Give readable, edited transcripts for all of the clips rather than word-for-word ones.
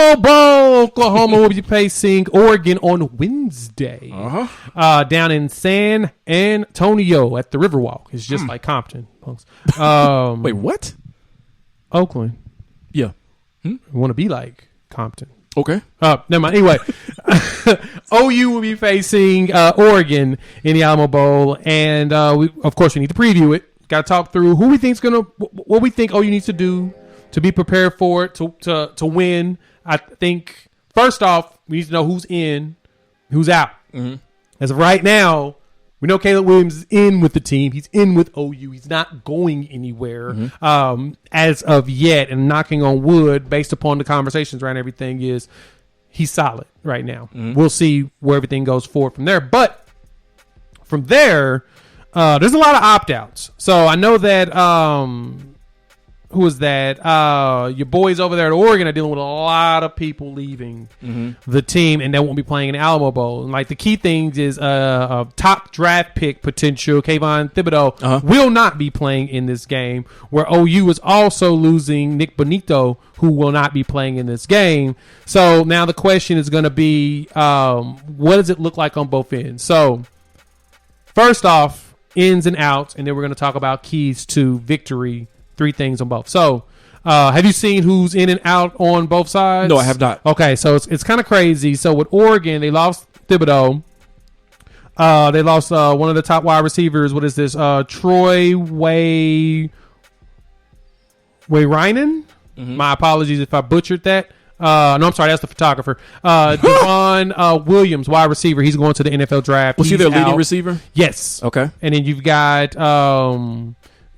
Alamo Bowl. Oklahoma will be facing Oregon on Wednesday down in San Antonio at the Riverwalk. It's just like Compton. Wait, what? Oakland. Yeah. We want to be like Compton. Okay. Never mind. Anyway, OU will be facing Oregon in the Alamo Bowl, and we need to preview it. Got to talk through who we think's what we think OU needs to do to be prepared for it to win. I think first off, we need to know who's in, who's out. Mm-hmm. As of right now, we know Caleb Williams is in with the team. He's in with OU. He's not going anywhere as of yet. And knocking on wood, based upon the conversations around everything, is he's solid right now. Mm-hmm. We'll see where everything goes forward from there. But from there, there's a lot of opt-outs. So I know that who is that? Your boys over there at Oregon are dealing with a lot of people leaving the team, and they won't be playing in the Alamo Bowl. And like the key things is a top draft pick potential, Kayvon Thibodeau, will not be playing in this game. Where OU is also losing Nick Bonito, who will not be playing in this game. So now the question is going to be, what does it look like on both ends? So first off, ins and outs, and then we're going to talk about keys to victory. 3 things on both. So, have you seen who's in and out on both sides? No, I have not. Okay, so it's kind of crazy. So with Oregon, they lost Thibodeau. They lost one of the top wide receivers. What is this? Troy Wayreinen? My apologies if I butchered that. No, I'm sorry. That's the photographer. Devon Williams, wide receiver. He's going to the NFL draft. Was he their leading receiver? Yes. Okay. And then you've got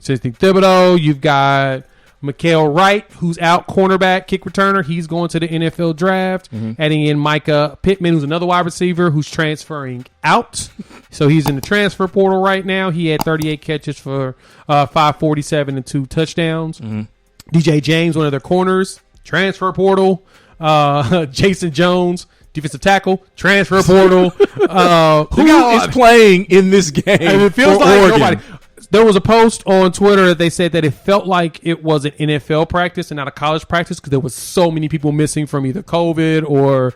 Thibodeau. You've got Mikael Wright, who's out, cornerback, kick returner. He's going to the NFL draft. Adding in Micah Pittman, who's another wide receiver who's transferring out. So he's in the transfer portal right now. He had 38 catches for 547 and 2 touchdowns. DJ James, one of their corners, transfer portal. Jason Jones, defensive tackle, transfer portal. Who is playing in this game? And it feels like Oregon? Nobody. There was a post on Twitter that they said that it felt like it was an NFL practice and not a college practice because there was so many people missing from either COVID or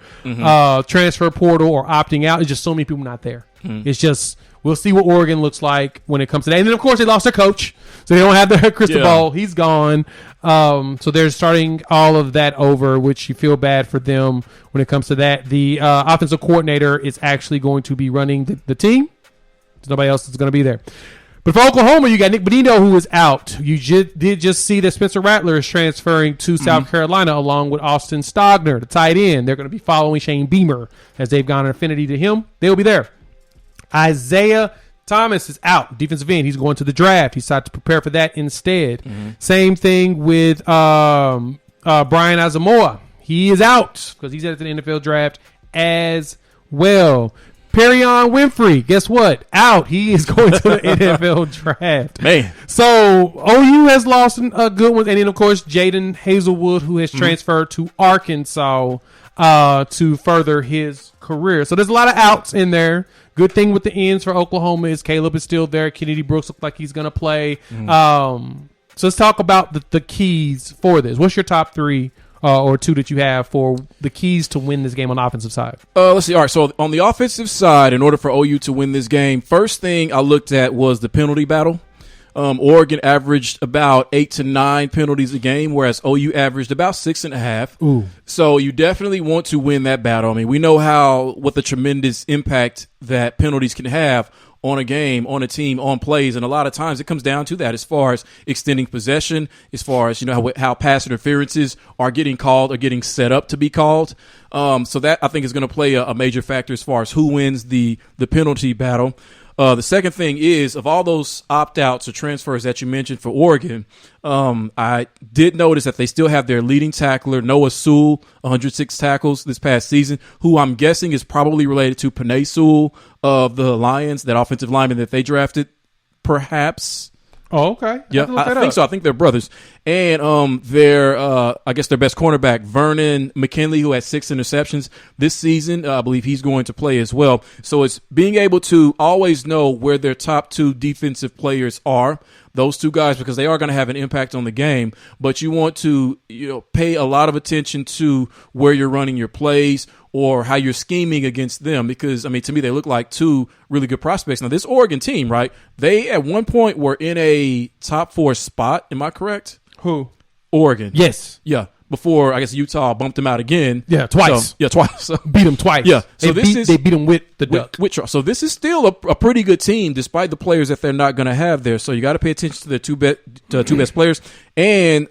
transfer portal or opting out. It's just so many people not there. It's just, we'll see what Oregon looks like when it comes to that. And then, of course, they lost their coach, so they don't have their crystal ball. He's gone. So they're starting all of that over, which you feel bad for them when it comes to that. The offensive coordinator is actually going to be running the team. There's nobody else that's going to be there. But for Oklahoma, you got Nick Bonito, who is out. You did just see that Spencer Rattler is transferring to South Carolina along with Austin Stogner, the tight end. They're going to be following Shane Beamer as they've gone in affinity to him. They'll be there. Isaiah Thomas is out, defensive end. He's going to the draft. He's decided to prepare for that instead. Same thing with Brian Asamoah. He is out because he's at the NFL draft as well. Perrion Winfrey, guess what? Out. He is going to the NFL draft. Man. So, OU has lost a good one. And then, of course, Jaden Hazelwood, who has transferred to Arkansas to further his career. So, there's a lot of outs in there. Good thing with the ends for Oklahoma is Caleb is still there. Kennedy Brooks looks like he's going to play. So, let's talk about the keys for this. What's your top 3 or 2 that you have for the keys to win this game on the offensive side? Let's see. All right, so on the offensive side, in order for OU to win this game, first thing I looked at was the penalty battle. Oregon averaged about 8 to 9 penalties a game, whereas OU averaged about 6.5. So you definitely want to win that battle. I mean, we know what the tremendous impact that penalties can have on a game, on a team, on plays, and a lot of times it comes down to that as far as extending possession, as far as how pass interferences are getting called or getting set up to be called. So that I think is going to play a major factor as far as who wins the penalty battle. The second thing is, of all those opt-outs or transfers that you mentioned for Oregon, I did notice that they still have their leading tackler, Noah Sewell, 106 tackles this past season, who I'm guessing is probably related to Penei Sewell of the Lions, that offensive lineman that they drafted, perhaps. Oh, okay. Yeah, I think so. I think they're brothers. and their I guess their best cornerback, Vernon McKinley, who had 6 interceptions this season. I believe he's going to play as well. So it's being able to always know where their top 2 defensive players are. Those 2 guys, because they are going to have an impact on the game, but you want to pay a lot of attention to where you're running your plays or how you're scheming against them, because, I mean, to me, they look like 2 really good prospects. Now, this Oregon team, right, they at one point were in a top 4 spot. Am I correct? Who? Oregon. Yes. Yeah. Before, I guess, Utah bumped them out again. Yeah, twice. Twice. So, beat them twice. Yeah. So they beat them with the Duck. So this is still a pretty good team, despite the players that they're not going to have there. So you got to pay attention to the two best players. And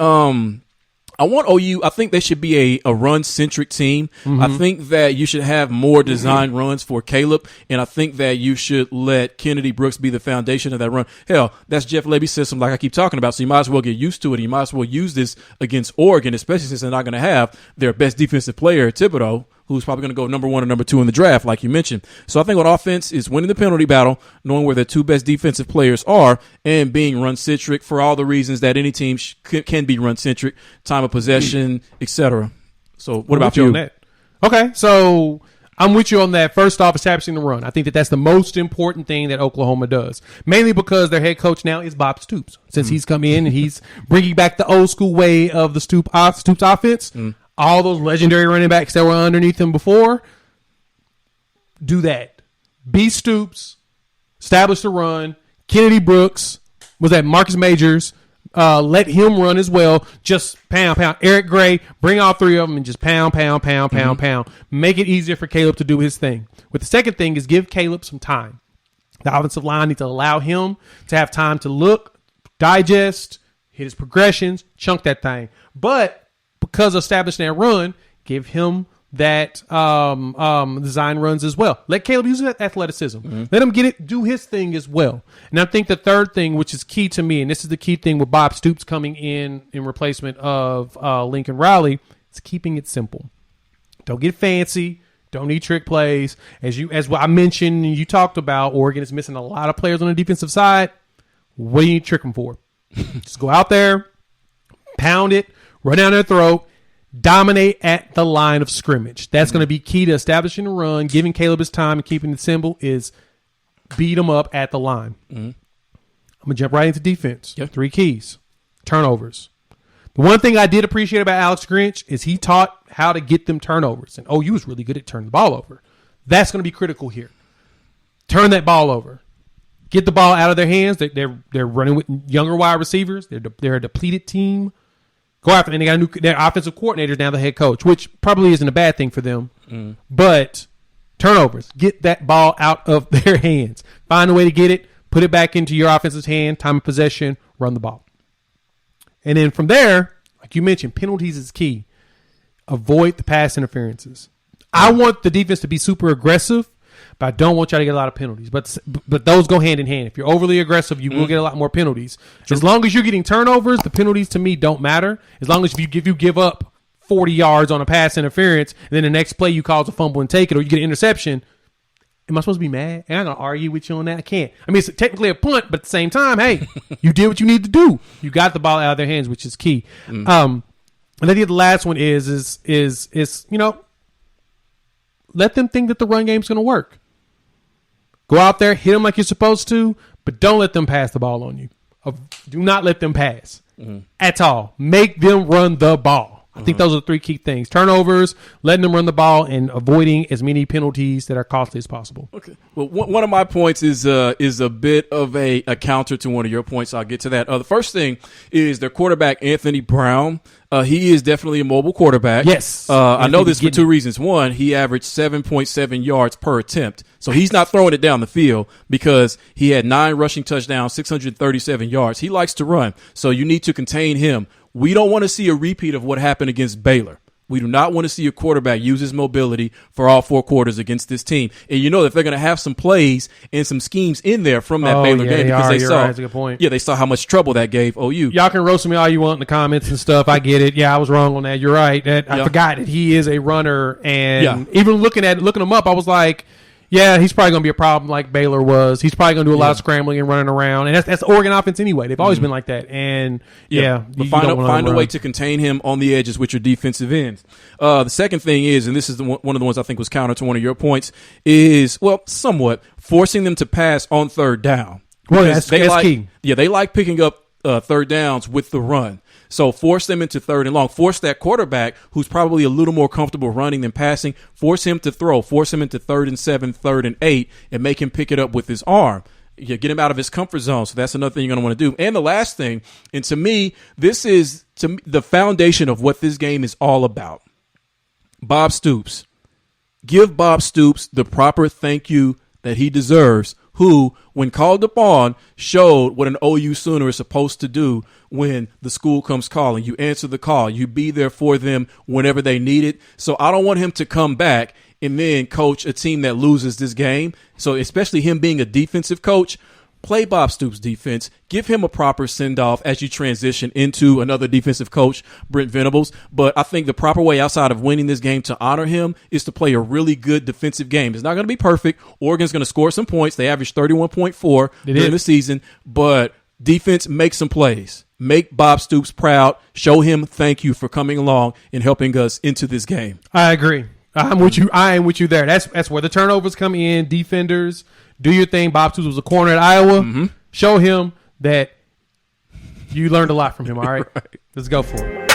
I want OU. I think they should be a run-centric team. Mm-hmm. I think that you should have more design runs for Caleb, and I think that you should let Kennedy Brooks be the foundation of that run. Hell, that's Jeff Levy's system, like I keep talking about, so you might as well get used to it. You might as well use this against Oregon, especially since they're not going to have their best defensive player, Thibodeau, who's probably going to go number 1 or number 2 in the draft, like you mentioned. So I think on offense is winning the penalty battle, knowing where their 2 best defensive players are, and being run-centric for all the reasons that any team can be run-centric, time of possession, etc. So what about you? On that? Okay, so I'm with you on that. First off, establishing the run. I think that's the most important thing that Oklahoma does, mainly because their head coach now is Bob Stoops. Since he's come in and he's bringing back the old school way of the Stoops offense, all those legendary running backs that were underneath him before, do that. Be Stoops, establish the run. Kennedy Brooks, was that Marcus Majors, let him run as well. Just pound. Eric Gray, bring all 3 of them and just pound. Make it easier for Caleb to do his thing. With the second thing is give Caleb some time. The offensive line needs to allow him to have time to look, digest, hit his progressions, chunk that thing. But because of establishing that run, give him that design runs as well. Let Caleb use that athleticism. Let him do his thing as well. And I think the third thing, which is key to me, and this is the key thing with Bob Stoops coming in replacement of Lincoln Riley, is keeping it simple. Don't get fancy. Don't need trick plays. As I mentioned, and you talked about, Oregon is missing a lot of players on the defensive side. What do you need to trick them for? Just go out there, pound it, run down their throat, dominate at the line of scrimmage. That's going to be key to establishing the run, giving Caleb his time, and keeping it simple is beat him up at the line. I'm going to jump right into defense. Yep. 3 keys. Turnovers. The one thing I did appreciate about Alex Grinch is he taught how to get them turnovers. And OU is really good at turning the ball over. That's going to be critical here. Turn that ball over. Get the ball out of their hands. They're running with younger wide receivers. They're a depleted team. Go after, and they got their offensive coordinator now, the head coach, which probably isn't a bad thing for them. But turnovers, get that ball out of their hands. Find a way to get it, put it back into your offensive hand, time of possession, run the ball. And then from there, like you mentioned, penalties is key. Avoid the pass interferences. I want the defense to be super aggressive, but I don't want y'all to get a lot of penalties. But those go hand in hand. If you're overly aggressive, you will get a lot more penalties. As long as you're getting turnovers, the penalties to me don't matter. As long as you give up 40 yards on a pass interference, and then the next play you cause a fumble and take it, or you get an interception, am I supposed to be mad? Am I going to argue with you on that? I can't. I mean, it's technically a punt, but at the same time, hey, you did what you need to do. You got the ball out of their hands, which is key. And I think the last one is let them think that the run game's going to work. Go out there, hit them like you're supposed to, but don't let them pass the ball on you. Do not let them pass at all. Make them run the ball. I think those are the 3 key things. Turnovers, letting them run the ball, and avoiding as many penalties that are costly as possible. Okay. Well, one of my points is a bit of a counter to one of your points. I'll get to that. The first thing is their quarterback, Anthony Brown. He is definitely a mobile quarterback. Yes. I know this for 2 reasons. One, he averaged 7.7 yards per attempt. So he's not throwing it down the field because he had 9 rushing touchdowns, 637 yards. He likes to run. So you need to contain him. We don't want to see a repeat of what happened against Baylor. We do not want to see a quarterback use his mobility for all 4 quarters against this team. And you know that they're going to have some plays and some schemes in there from that Baylor game because they saw. Right. That's a good point. Yeah, they saw how much trouble that gave OU. Y'all can roast me all you want in the comments and stuff. I get it. Yeah, I was wrong on that. You're right. I forgot that he is a runner. And even looking him up, I was like, Yeah, he's probably going to be a problem like Baylor was. He's probably going to do a lot of scrambling and running around, and that's Oregon offense anyway. They've always been like that, and but find a way to contain him on the edges with your defensive ends. The second thing is, and this is one of the ones I think was counter to one of your points, is somewhat forcing them to pass on third down. Well, that's key. Yeah, they like picking up third downs with the run. So force them into third and long. Force that quarterback, who's probably a little more comfortable running than passing, force him to throw. Force him into 3rd and 7, 3rd and 8, and make him pick it up with his arm. You get him out of his comfort zone. So that's another thing you're going to want to do. And the last thing, and to me, this is the foundation of what this game is all about. Bob Stoops. Give Bob Stoops the proper thank you that he deserves, who, when called upon, showed what an OU Sooner is supposed to do when the school comes calling. You answer the call. You be there for them whenever they need it. So I don't want him to come back and then coach a team that loses this game. So especially him being a defensive coach, play Bob Stoops' defense. Give him a proper send-off as you transition into another defensive coach, Brent Venables. But I think the proper way outside of winning this game to honor him is to play a really good defensive game. It's not going to be perfect. Oregon's going to score some points. They averaged 31.4 during the season. But defense, make some plays. Make Bob Stoops proud. Show him thank you for coming along and helping us into this game. I agree. I'm with you. I am with you there. That's where the turnovers come in. Defenders, do your thing. Bob Stoops was a corner at Iowa. Mm-hmm. Show him that you learned a lot from him. All right. Let's go for it.